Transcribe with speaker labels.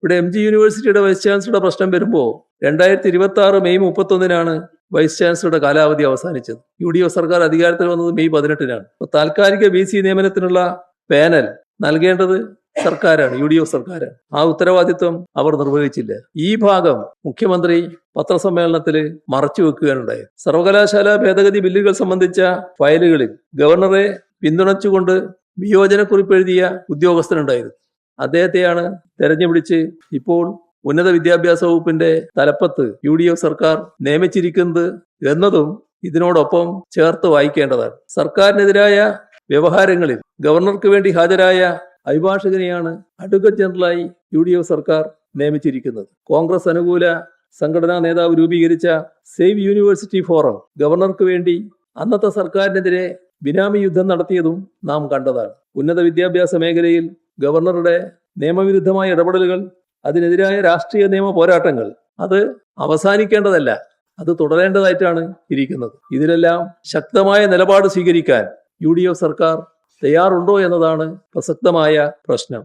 Speaker 1: ഇവിടെ MG യൂണിവേഴ്സിറ്റിയുടെ vice ചാൻസലറുടെ പ്രശ്നം വരുമ്പോൾ 2026 മെയ് 31-നാണ് വൈസ് ചാൻസലറുടെ കാലാവധി അവസാനിച്ചത്. UDF സർക്കാർ അധികാരത്തിൽ വന്നത് മെയ് 18-നാണ്. അപ്പോൾ താൽക്കാലിക VC നിയമനത്തിനുള്ള പാനൽ നൽകേണ്ടത് സർക്കാരാണ്, UDF സർക്കാരാണ്. ആ ഉത്തരവാദിത്വം അവർ നിർവഹിച്ചില്ല. ഈ ഭാഗം മുഖ്യമന്ത്രി പത്രസമ്മേളനത്തിൽ മറച്ചുവെക്കുകയാണുണ്ടായത്. സർവകലാശാല ഭേദഗതി ബില്ലുകൾ സംബന്ധിച്ച ഫയലുകളിൽ ഗവർണറെ പിന്തുണച്ചുകൊണ്ട് വിയോജനക്കുറിപ്പ് എഴുതിയ ഉദ്യോഗസ്ഥനുണ്ടായിരുന്നു. അദ്ദേഹത്തെയാണ് തെരഞ്ഞുപിടിച്ച് ഇപ്പോൾ ഉന്നത വിദ്യാഭ്യാസ വകുപ്പിന്റെ തലപ്പത്ത് UDF സർക്കാർ നിയമിച്ചിരിക്കുന്നത് എന്നതും ഇതിനോടൊപ്പം ചേർത്ത് വായിക്കേണ്ടതാണ്. സർക്കാരിനെതിരായ വ്യവഹാരങ്ങളിൽ ഗവർണർക്ക് വേണ്ടി ഹാജരായ അഭിഭാഷകനെയാണ് അഡ്വക്കേറ്റ് ജനറലായി UDF സർക്കാർ നിയമിച്ചിരിക്കുന്നത്. കോൺഗ്രസ് അനുകൂല സംഘടനാ നേതാവ് രൂപീകരിച്ച സേവ് യൂണിവേഴ്സിറ്റി ഫോറം ഗവർണർക്ക് വേണ്ടി അന്നത്തെ സർക്കാരിനെതിരെ ബിനാമി യുദ്ധം നടത്തിയതും നാം കണ്ടതാണ്. ഉന്നത വിദ്യാഭ്യാസ മേഖലയിൽ ഗവർണറുടെ നിയമവിരുദ്ധമായ ഇടപെടലുകൾ, അതിനെതിരായ രാഷ്ട്രീയ നിയമ പോരാട്ടങ്ങൾ അത് അവസാനിക്കേണ്ടതല്ല, അത് തുടരേണ്ടതായിട്ടാണ് ഇരിക്കുന്നത്. ഇതിലെല്ലാം ശക്തമായ നിലപാട് സ്വീകരിക്കാൻ UDF സർക്കാർ തയ്യാറുണ്ടോ എന്നതാണ് പ്രസക്തമായ പ്രശ്നം.